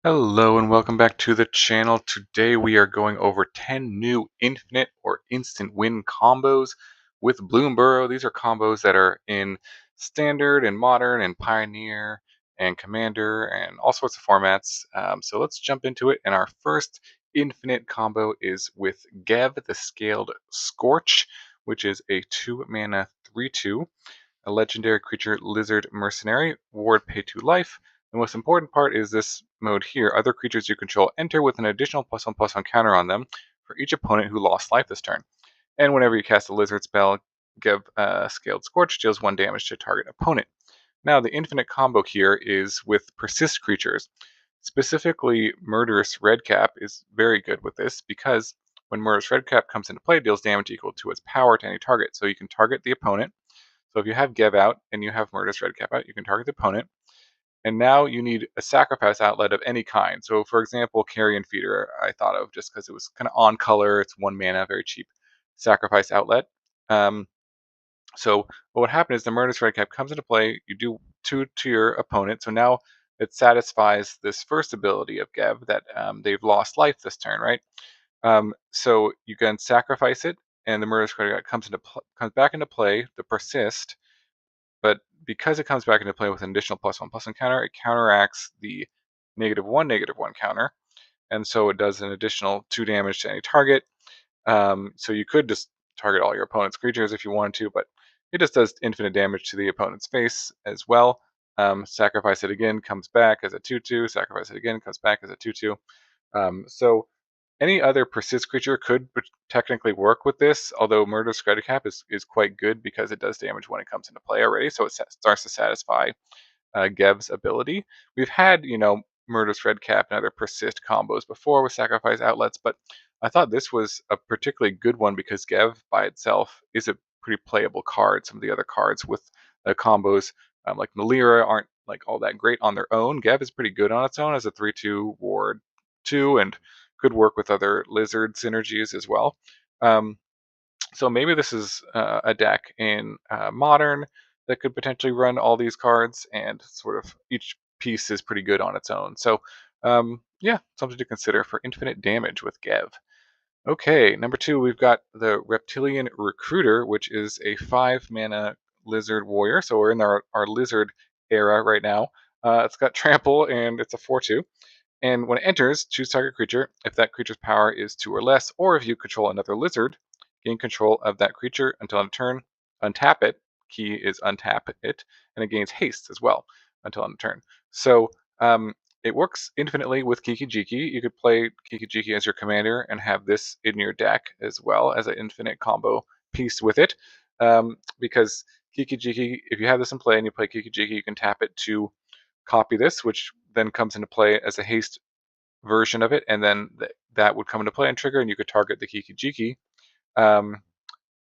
Hello and welcome back to the channel. Today we are going over 10 new infinite or instant win combos with Bloomburrow. These are combos that are in standard and modern and pioneer and commander and all sorts of formats. So let's jump into it. And our first infinite combo is with Gev, the Scaled Scorch, which is a 2 mana 3/2. A legendary creature lizard mercenary, ward pay 2 life. The most important part is this mode here. Other creatures you control enter with an additional +1/+1 counter on them for each opponent who lost life this turn. And whenever you cast a lizard spell, give Scaled Scorch deals 1 damage to target opponent. Now the infinite combo here is with persist creatures. Specifically, Murderous Redcap is very good with this because when Murderous Redcap comes into play, it deals damage equal to its power to any target. So you can target the opponent. So if you have Gev out and you have Murderous Redcap out, you can target the opponent. And now you need a sacrifice outlet of any kind. So for example, Carrion Feeder I thought of just because it was kind of on color. It's 1 mana, very cheap sacrifice outlet. So what would happen is the Murderous Redcap comes into play. You do 2 to your opponent. So now it satisfies this first ability of Gev that they've lost life this turn, right? So you can sacrifice it, and the Murderous Redcap comes back into play. The persist. But because it comes back into play with an additional +1/+1 counter, it counteracts the -1/-1 counter, and so it does an additional 2 damage to any target. So you could just target all your opponent's creatures if you wanted to, but it just does infinite damage to the opponent's face as well. Sacrifice it again, comes back as a 2/2. Sacrifice it again, comes back as a 2/2. So any other persist creature could technically work with this, although Murderous Redcap is quite good because it does damage when it comes into play already, so it starts to satisfy Gev's ability. We've had, Murderous Redcap and other persist combos before with sacrifice outlets, but I thought this was a particularly good one because Gev by itself is a pretty playable card. Some of the other cards with combos like Melira aren't like all that great on their own. Gev is pretty good on its own as a 3/2 ward 2 and could work with other lizard synergies as well. Um, so maybe this is a deck in modern that could potentially run all these cards, and sort of each piece is pretty good on its own. So yeah, something to consider for infinite damage with Gev. Okay, number 2, we've got the Reptilian Recruiter, which is a 5 mana lizard warrior. So we're in our lizard era right now. It's got trample and it's a 4/2. And when it enters, choose target creature. If that creature's power is 2 or less, or if you control another lizard, gain control of that creature until end of turn. Untap it. Key is untap it, and it gains haste as well until end of turn. So it works infinitely with Kiki-Jiki. You could play Kiki-Jiki as your commander and have this in your deck as well as an infinite combo piece with it. Because Kiki-Jiki, if you have this in play and you play Kiki-Jiki, you can tap it to copy this, which then comes into play as a haste version of it, and then that would come into play and trigger, and you could target the Kiki-Jiki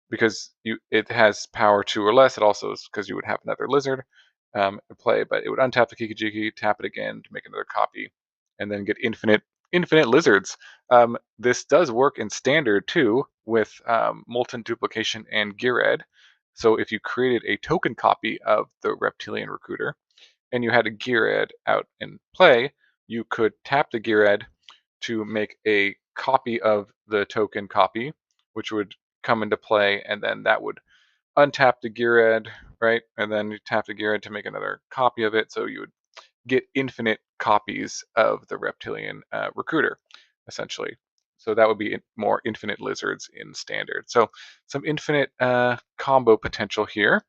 because it has power 2 or less. It also is because you would have another lizard in play, but it would untap the Kiki-Jiki, tap it again to make another copy, and then get infinite lizards. This does work in standard too with Molten Duplication and Gired. So if you created a token copy of the Reptilian Recruiter and you had a Gired out in play, you could tap the Gired to make a copy of the token copy, which would come into play, and then that would untap the Gired, right? And then you tap the Gired to make another copy of it, so you would get infinite copies of the Reptilian Recruiter, essentially. So that would be more infinite lizards in standard. So some infinite combo potential here.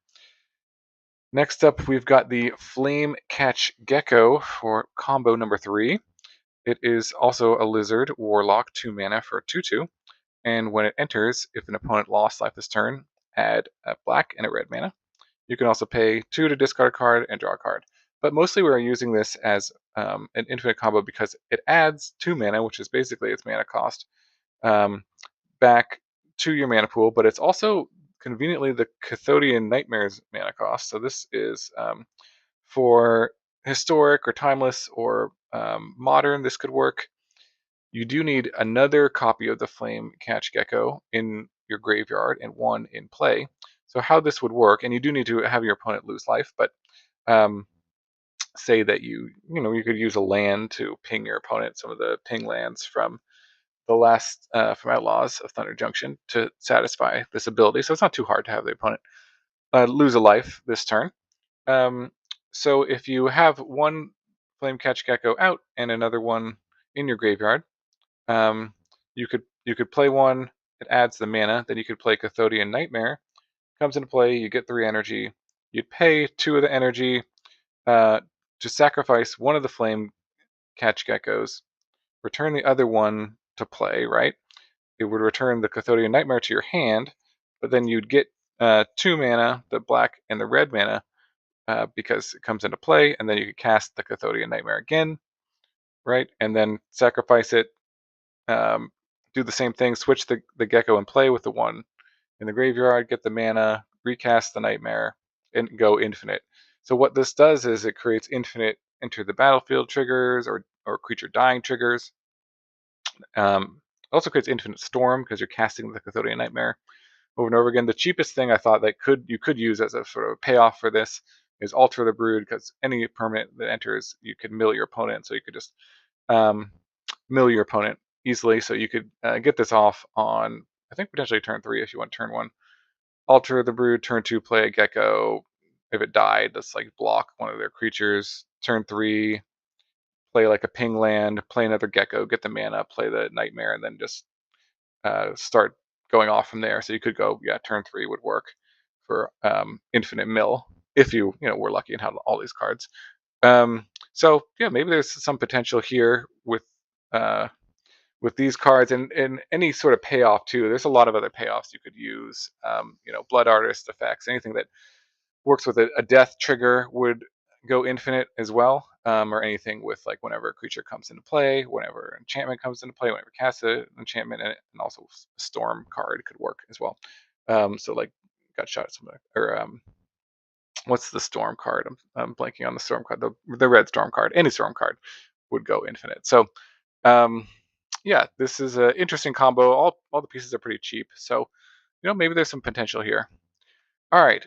Next up, we've got the Flame Catch Gecko for combo number 3. It is also a lizard warlock, 2 mana for 2/2. And when it enters, if an opponent lost life this turn, add a black and a red mana. You can also pay 2 to discard a card and draw a card. But mostly we're using this as an infinite combo because it adds 2 mana, which is basically its mana cost, back to your mana pool, but it's also conveniently the Cathodian Nightmares mana cost. So this is for historic or timeless or modern, this could work. You do need another copy of the Flame Catch Gecko in your graveyard and 1 in play. So how this would work, and you do need to have your opponent lose life, but say that you could use a land to ping your opponent, some of the ping lands from the last from Outlaws of Thunder Junction to satisfy this ability. So it's not too hard to have the opponent lose a life this turn. Um, so if you have one Flame Catch Gecko out and another one in your graveyard, um, you could play one. It adds the mana. Then you could play Cathodian Nightmare. Comes into play. You get 3 energy. You'd pay 2 of the energy uh, to sacrifice one of the Flame Catch Geckos. Return the other one to play. Right. It would return the Cathodian Nightmare to your hand, but then you'd get 2 mana, the black and the red mana, because it comes into play, and then you could cast the Cathodian Nightmare again, right? And then sacrifice it, um, do the same thing, switch the Gecko and play with the one in the graveyard, get the mana, recast the Nightmare, and go infinite. So what this does is it creates infinite enter the battlefield triggers or creature dying triggers. It also creates infinite storm because you're casting the Cathodian Nightmare over and over again. The cheapest thing I thought that you could use as a sort of payoff for this is Alter the Brood, because any permanent that enters, you could mill your opponent. So you could just um, mill your opponent easily. So you could get this off on, I think, potentially turn 3 if you want turn 1. Alter the Brood, turn 2, play a Gecko. If it died, let's like block one of their creatures. Turn 3, play like a ping land, play another Gecko, get the mana, play the Nightmare, and then just start going off from there. So you could go, yeah, turn 3 would work for infinite mill if you were lucky and had all these cards. So yeah, maybe there's some potential here with these cards and any sort of payoff too. There's a lot of other payoffs you could use. Blood Artist effects, anything that works with a death trigger would go infinite as well, or anything with like whenever a creature comes into play, whenever enchantment comes into play, whenever cast an enchantment, and also a storm card could work as well. So like got shot at something, or what's the storm card? I'm blanking on the storm card. The red storm card. Any storm card would go infinite. So um, yeah, this is an interesting combo. All the pieces are pretty cheap, so maybe there's some potential here. All right.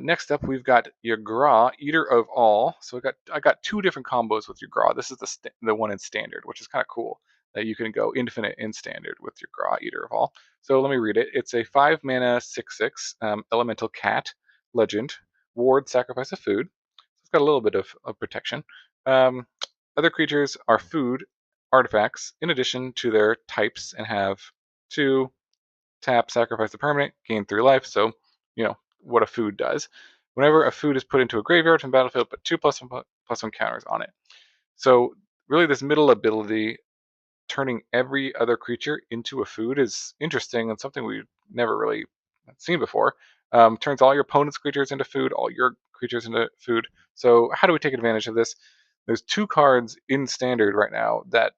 Next up, we've got your Gra, Eater of All. So I got 2 different combos with your Gra. This is the one in Standard, which is kind of cool that you can go infinite in Standard with your Gra, Eater of All. So let me read it. It's a 5 mana 6/6 elemental cat legend. Ward, sacrifice a food. It's got a little bit of protection. Um, Other creatures are food artifacts in addition to their types and have 2 tap, sacrifice a permanent, gain 3 life. So what a food does. Whenever a food is put into a graveyard from battlefield, put 2/1/1 counters on it. So really, this middle ability, turning every other creature into a food, is interesting and something we've never really seen before. Turns all your opponent's creatures into food, all your creatures into food. So how do we take advantage of this? There's 2 cards in Standard right now that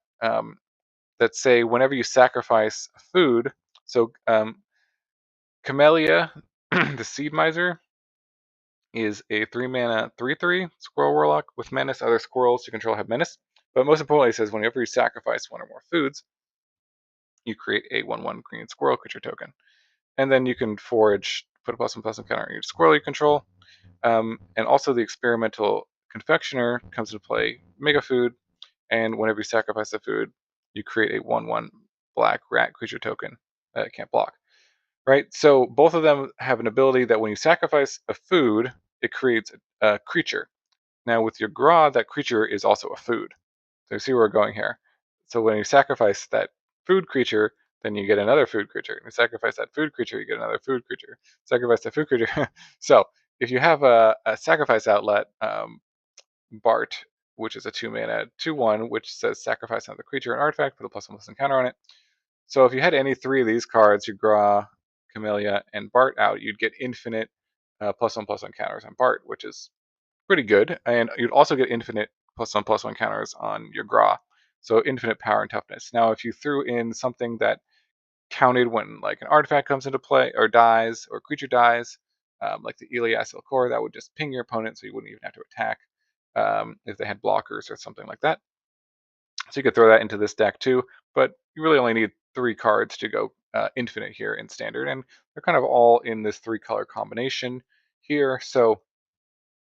say whenever you sacrifice a food. So Camellia, the Seed Miser, is a 3 mana 3/3 Squirrel Warlock with Menace. Other squirrels you control have Menace. But most importantly, it says whenever you sacrifice 1 or more foods, you create a 1/1 green squirrel creature token. And then you can forage, put a +1/+1 counter on each squirrel you control. And also the Experimental Confectioner comes into play, Mega Food. And whenever you sacrifice a food, you create a 1/1 black rat creature token that it can't block. Right? So both of them have an ability that when you sacrifice a food, it creates a creature. Now with your Gra, that creature is also a food. So you see where we're going here. So when you sacrifice that food creature, then you get another food creature. If you sacrifice that food creature, you get another food creature. Sacrifice the food creature. So if you have a sacrifice outlet, Bart, which is a 2 mana 2/1, which says sacrifice another creature and artifact, put a +1/+1 counter on it. So if you had any 3 of these cards, your Gra, Camellia, and Bart out, you'd get infinite +1/+1 counters on Bart, which is pretty good. And you'd also get infinite +1/+1 counters on your Gra. So infinite power and toughness. Now, if you threw in something that counted when like an artifact comes into play or dies or a creature dies, like the Elias Core, that would just ping your opponent, so you wouldn't even have to attack if they had blockers or something like that. So you could throw that into this deck too, but you really only need 3 cards to go infinite here in Standard, and they're kind of all in this 3-color combination here. So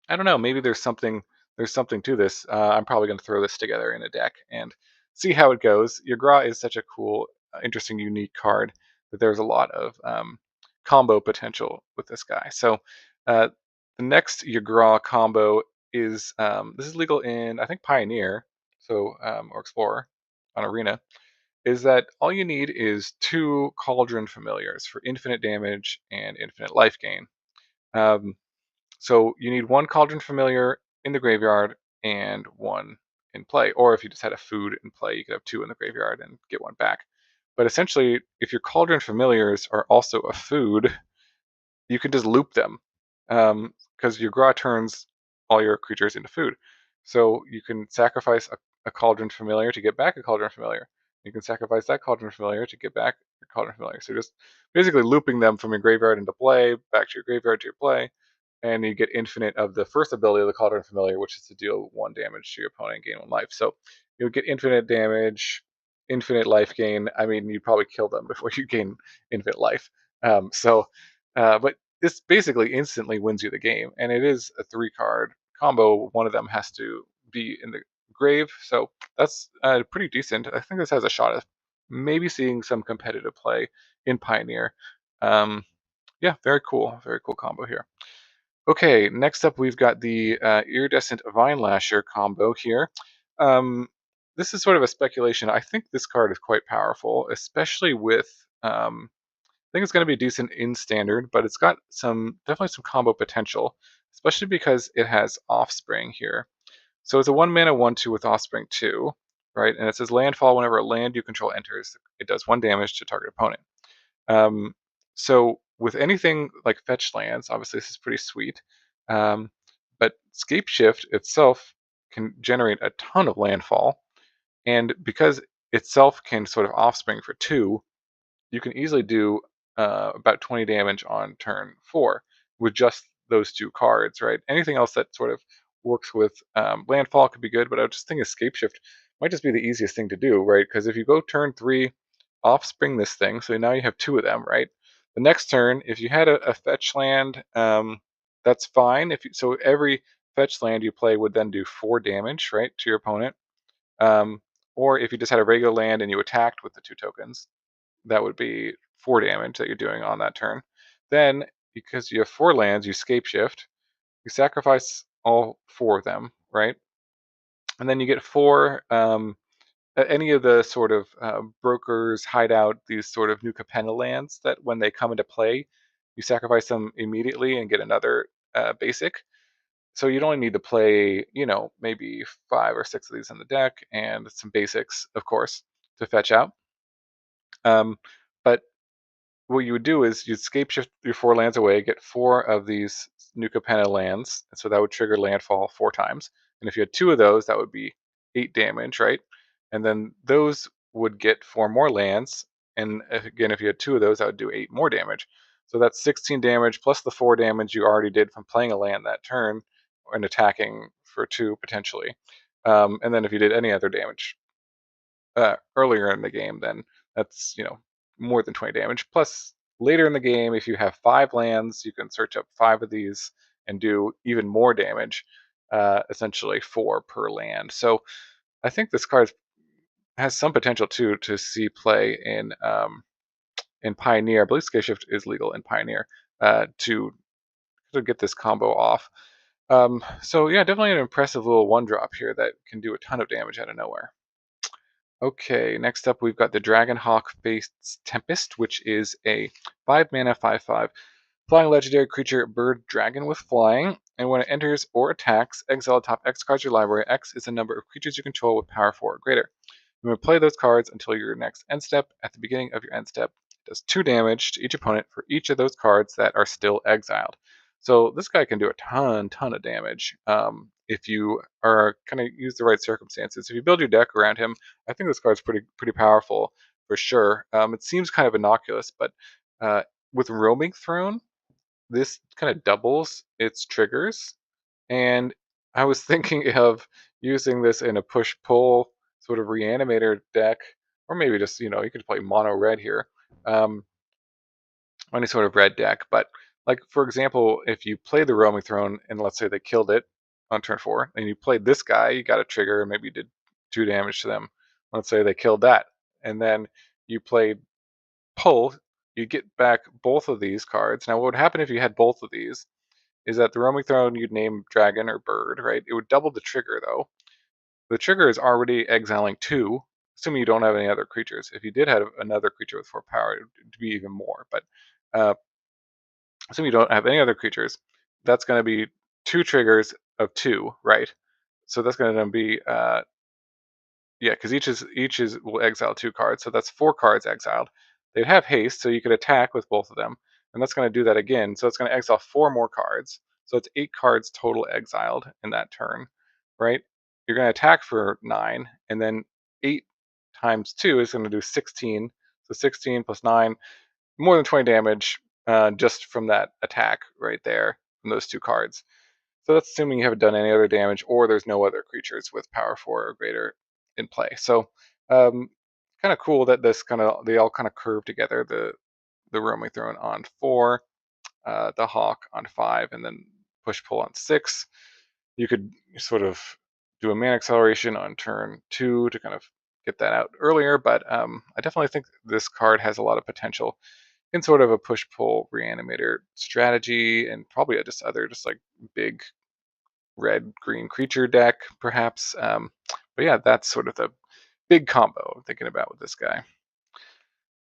I don't know, maybe there's something there's something to this. I'm probably going to throw this together in a deck and see how it goes. Your Gra is such a cool, interesting, unique card that there's a lot of combo potential with this guy. So uh, the next Ygra combo is this is legal in I think Pioneer, so or Explorer on Arena. Is that all you need is 2 Cauldron Familiars for infinite damage and infinite life gain. Um, so you need 1 Cauldron Familiar in the graveyard and 1 in play. Or if you just had a food in play, you could have 2 in the graveyard and get 1 back. But essentially, if your Cauldron Familiars are also a food, you can just loop them because your Gra turns all your creatures into food. So you can sacrifice a Cauldron Familiar to get back a Cauldron Familiar. You can sacrifice that Cauldron Familiar to get back your Cauldron Familiar. So just basically looping them from your graveyard into play, back to your graveyard to your play, and you get infinite of the first ability of the Cauldron Familiar, which is to deal 1 damage to your opponent and gain 1 life. So you'll get infinite damage, infinite life gain. I mean, you'd probably kill them before you gain infinite life. But this basically instantly wins you the game, and it is a 3-card combo. One of them has to be in the grave, so that's pretty decent. I think this has a shot at maybe seeing some competitive play in Pioneer. Um, yeah, very cool combo here. Okay, next up we've got the Iridescent Vine Lasher combo here. This is sort of a speculation. I think this card is quite powerful, especially with I think it's going to be decent in standard, but it's got definitely some combo potential, especially because it has Offspring here. So it's a 1 mana 1/2 with Offspring 2, right? And it says landfall whenever a land you control enters, it does 1 damage to target opponent. Um, so with anything like fetch lands, obviously this is pretty sweet. Um, but Scape Shift itself can generate a ton of landfall, and because itself can sort of offspring for 2, you can easily do about 20 damage on turn 4 with just those 2 cards, right? Anything else that sort of works with landfall could be good, but I just think Escape Shift might just be the easiest thing to do, right? Because if you go turn 3, offspring this thing, so now you have 2 of them, right? The next turn, if you had a fetch land, that's fine. So every fetch land you play would then do 4 damage, right, to your opponent. Um, or if you just had a regular land and you attacked with the 2 tokens, that would be 4 damage that you're doing on that turn. Then, because you have 4 lands, you scape shift, you sacrifice all 4 of them, right? And then you get 4, any of the sort of brokers, hideout, these sort of new Capenna lands that when they come into play, you sacrifice them immediately and get another basic. So you'd only need to play, maybe 5 or 6 of these in the deck and some basics, of course, to fetch out. But what you would do is you'd scape shift your 4 lands away, get 4 of these new Capenna lands, and so that would trigger landfall 4 times. And if you had 2 of those, that would be 8 damage, right? And then those would get 4 more lands, and again, if you had 2 of those, that would do 8 more damage. So that's 16 damage plus the 4 damage you already did from playing a land that turn and attacking for 2 potentially. And then if you did any other damage earlier in the game, then that's more than 20 damage. Plus, later in the game, if you have 5 lands, you can search up 5 of these and do even more damage, essentially 4 per land. So I think this card has some potential too to see play in Pioneer. I believe Scale Shift is legal in Pioneer to get this combo off. So yeah, definitely an impressive little 1-drop here that can do a ton of damage out of nowhere. Okay, next up we've got the Dragonhawk Faith's Tempest, which is a 5 mana 5/5 flying legendary creature bird dragon with flying, and when it enters or attacks, exile top X cards of your library. X is the number of creatures you control with power 4 or greater. You may play those cards until your next end step. At the beginning of your end step, it does 2 damage to each opponent for each of those cards that are still exiled. So this guy can do a ton of damage if you are kind of use the right circumstances. If you build your deck around him, I think this card's pretty powerful for sure. It seems kind of innocuous, but with Roaming Throne, this kind of doubles its triggers. And I was thinking of using this in a push-pull sort of reanimator deck, or maybe just, you could play mono red here, any sort of red deck. But like, for example, if you play the Roaming Throne and let's say they killed it on turn 4, and you played this guy, you got a trigger, maybe you did 2 damage to them. Let's say they killed that, and then you played pull. You get back both of these cards. Now, what would happen if you had both of these is that the roaming throne you'd name dragon or bird, right? It would double the trigger though. The trigger is already exiling 2, assuming you don't have any other creatures. If you did have another creature with 4 power, it would be even more. But uh, assuming you don't have any other creatures, that's going to be 2 triggers of 2, right? So that's going to be yeah, because each is will exile 2 cards, so that's 4 cards exiled. They'd have haste, so you could attack with both of them, and that's going to do that again. So it's going to exile 4 more cards. So it's 8 cards total exiled in that turn, right? You're going to attack for 9, and then 8 times 2 is going to do 16. So 16 plus 9, more than 20 damage just from that attack right there from those 2 cards. So that's assuming you haven't done any other damage or there's no other creatures with power 4 or greater in play. So kind of cool that they all kind of curve together. The roaming throne on 4, the hawk on 5, and then push pull on 6. You could sort of do a mana acceleration on turn 2 to kind of get that out earlier, but I definitely think this card has a lot of potential in sort of a push pull reanimator strategy, and probably just like big red green creature deck perhaps. But yeah, that's sort of the big combo I'm thinking about with this guy.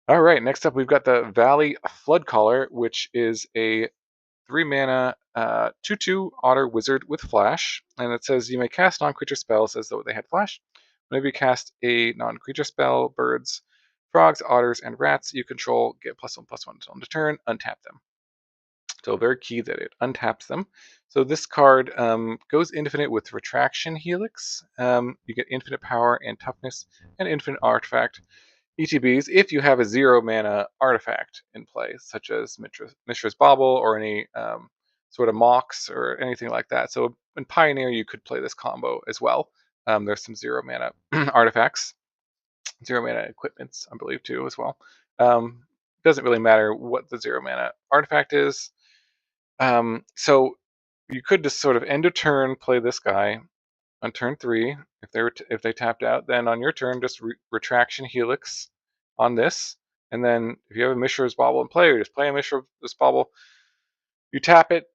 All right, next up we've got the Valley Floodcaller, which is a 3 mana 2/2 otter wizard with flash, and it says you may cast non-creature spells as though they had flash. Whenever you cast a non-creature spell, birds, frogs, otters, and rats you control get +1/+1 until end of turn, untap them. So very key that it untaps them. So this card goes infinite with Retraction Helix. You get infinite power and toughness and infinite artifact ETBs if you have a 0 mana artifact in play, such as Mishra's Bauble or any sort of Mox or anything like that. So in Pioneer, you could play this combo as well. There's some 0 mana artifacts, 0 mana equipments, I believe, too, as well. Doesn't really matter what the 0 mana artifact is. So you could just sort of end a turn, play this guy on turn 3. If they tapped out, then on your turn, just Retraction Helix on this, and then if you have a Mishra's Bauble in play, you just play a Mishra's Bauble. You tap it,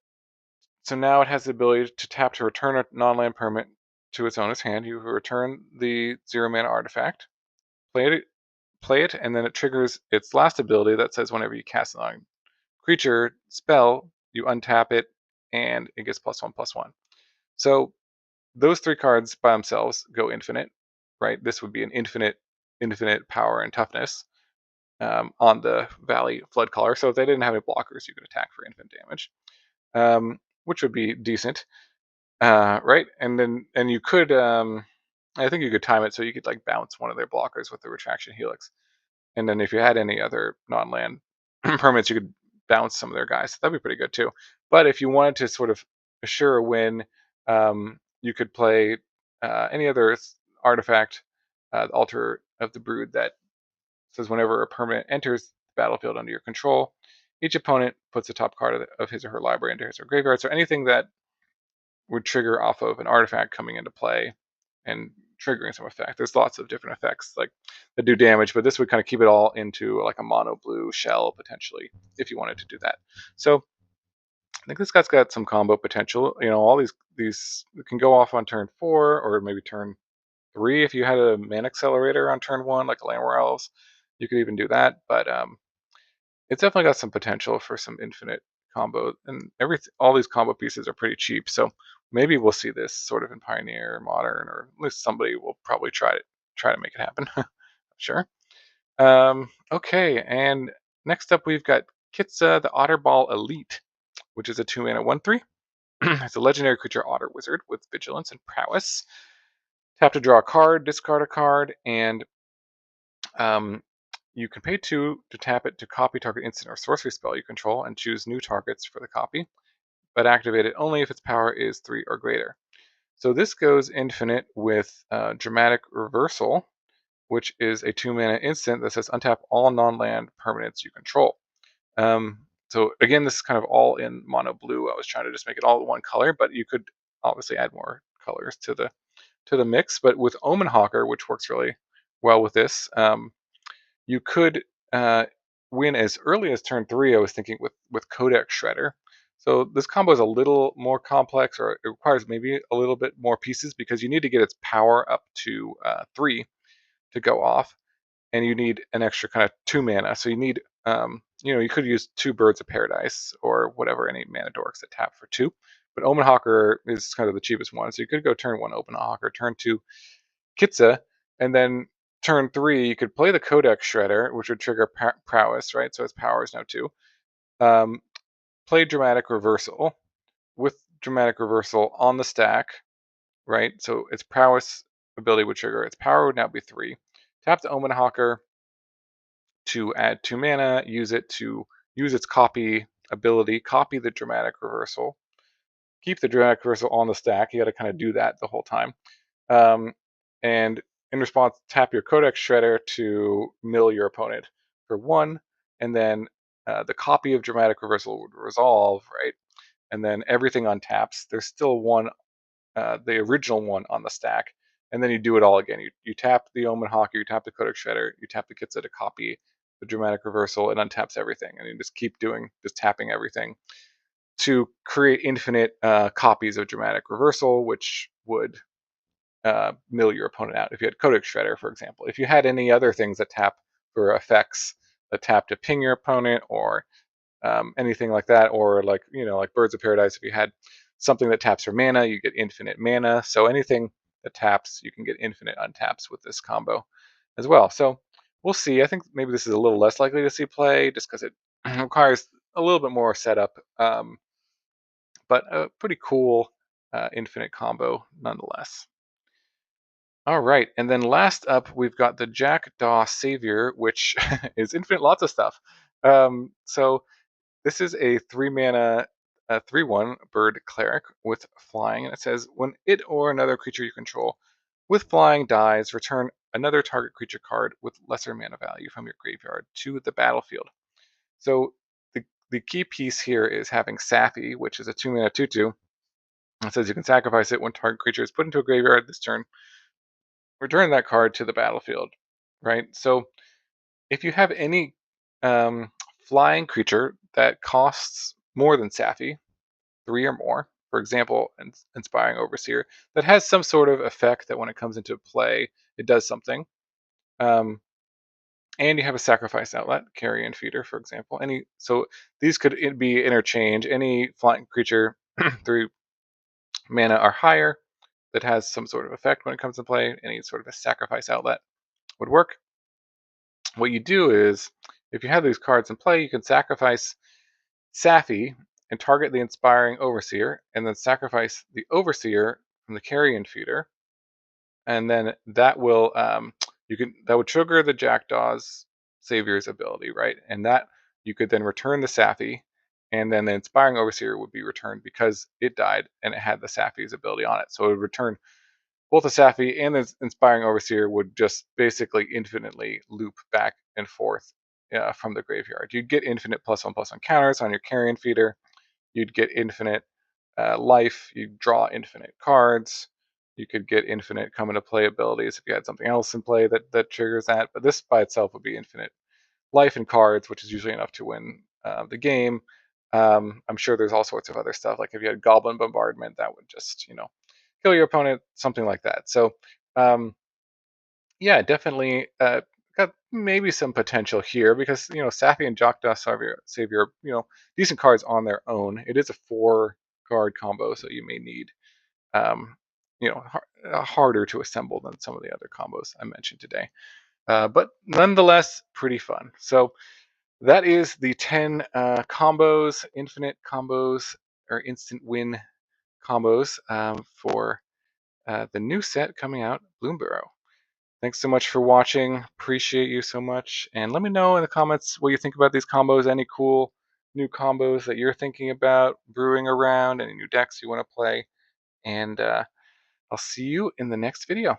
so now it has the ability to tap to return a non-land permanent to its owner's hand. You return the 0 mana artifact, play it, and then it triggers its last ability that says whenever you cast a non-creature spell, you untap it, and it gets +1/+1. So those 3 cards by themselves go infinite, right? This would be an infinite power and toughness on the Valley Floodcaller. So if they didn't have any blockers, you could attack for infinite damage, which would be decent, right? And you could, I think you could time it so you could like bounce one of their blockers with the Retraction Helix, and then if you had any other non-land permanents, you could bounce some of their guys. So that'd be pretty good too. But if you wanted to sort of assure a win, you could play any other artifact, Altar of the Brood, that says whenever a permanent enters the battlefield under your control, each opponent puts the top card of his or her library into his or graveyard. So anything that would trigger off of an artifact coming into play and triggering some effect. There's lots of different effects like that do damage, but this would kind of keep it all into like a mono blue shell potentially if you wanted to do that. So I think this guy's got some combo potential. You know, all these can go off on turn 4 or maybe turn 3 if you had a mana accelerator on turn 1 like Land War Elves. You could even do that, but it's definitely got some potential for some infinite combo, and all these combo pieces are pretty cheap. So maybe we'll see this sort of in Pioneer, Modern, or at least somebody will probably try to make it happen. Sure. Okay, and next up we've got Kitza the Otterball Elite, which is a 2 mana 1/3. It's a legendary creature otter wizard with vigilance and prowess. Tap to draw a card, discard a card, and you can pay 2 to tap it to copy target instant or sorcery spell you control and choose new targets for the copy, but activate it only if its power is 3 or greater. So this goes infinite with Dramatic Reversal, which is a 2 mana instant that says untap all non-land permanents you control. So again, this is kind of all in mono blue. I was trying to just make it all one color, but you could obviously add more colors to the mix. But with Omen Hawker, which works really well with this, you could uh, win as early as turn 3. I was thinking with Codex Shredder. So this combo is a little more complex, or it requires maybe a little bit more pieces because you need to get its power up to 3 to go off, and you need an extra kind of 2 mana. So you need, you could use 2 Birds of Paradise or whatever, any mana dorks that tap for 2. But Omen Hawker is kind of the cheapest one. So you could go turn 1 Omen Hawker, turn 2 Kitza, and then turn 3 you could play the Codex Shredder, which would trigger prowess, right? So its power is now 2. Um, play Dramatic Reversal. With Dramatic Reversal on the stack, right? So its prowess ability would trigger. Its power would now be 3. Tap the Omen Hawker to add 2 mana, use it to use its copy ability, copy the Dramatic Reversal, keep the Dramatic Reversal on the stack. You got to kind of do that the whole time. And in response, tap your Codex Shredder to mill your opponent for 1, and then the copy of Dramatic Reversal would resolve, right? And then everything untaps. There's still one, the original one on the stack, and then you do it all again. You tap the Omen Hawker, you tap the Codex Shredder, you tap the Kitza to copy the Dramatic Reversal, it untaps everything, and you just keep just tapping everything to create infinite copies of Dramatic Reversal, which would mill your opponent out. If you had Codex Shredder, for example. If you had any other things that tap for effects that tap to ping your opponent, or anything like that, or like Birds of Paradise, if you had something that taps for mana, you get infinite mana. So anything that taps, you can get infinite untaps with this combo as well. So we'll see. I think maybe this is a little less likely to see play just because it requires a little bit more setup, but a pretty cool infinite combo nonetheless. All right, and then last up, we've got the Jackdaw Savior, which is infinite, lots of stuff. So this is a 3 mana, 3/1 bird cleric with flying, and it says when it or another creature you control with flying dies, return another target creature card with lesser mana value from your graveyard to the battlefield. So the key piece here is having Safi, which is a 2 mana 2/2. It says you can sacrifice it when target creature is put into a graveyard this turn. Return that card to the battlefield, right? So if you have any flying creature that costs more than Safi, 3 or more, for example, Inspiring Overseer, that has some sort of effect that when it comes into play, it does something. And you have a sacrifice outlet, Carrion Feeder, for example. So these could be interchange. Any flying creature 3 mana or higher that has some sort of effect when it comes to play, any sort of a sacrifice outlet would work. What you do is, if you have these cards in play, you can sacrifice Safi and target the Inspiring Overseer, and then sacrifice the Overseer from the Carrion Feeder, and then that will that would trigger the Jackdaw's Savior's ability, right? And that you could then return the Safi, and then the Inspiring Overseer would be returned because it died and it had the Safi's ability on it. So it would return both the Safi and the Inspiring Overseer would just basically infinitely loop back and forth from the graveyard. You'd get infinite +1/+1 counters on your Carrion Feeder. You'd get infinite life. You'd draw infinite cards. You could get infinite come into play abilities if you had something else in play that triggers that. But this by itself would be infinite life and cards, which is usually enough to win the game. I'm sure there's all sorts of other stuff. Like if you had Goblin Bombardment, that would just, kill your opponent, something like that. So, yeah, definitely got maybe some potential here because Safi and Jackdaw Savior, decent cards on their own. It is a 4-card combo, so you may need harder to assemble than some of the other combos I mentioned today. But nonetheless, pretty fun. So that is the 10 combos, infinite combos, or instant win combos for the new set coming out, Bloomburrow. Thanks so much for watching. Appreciate you so much. And let me know in the comments what you think about these combos. Any cool new combos that you're thinking about brewing around, any new decks you want to play. And I'll see you in the next video.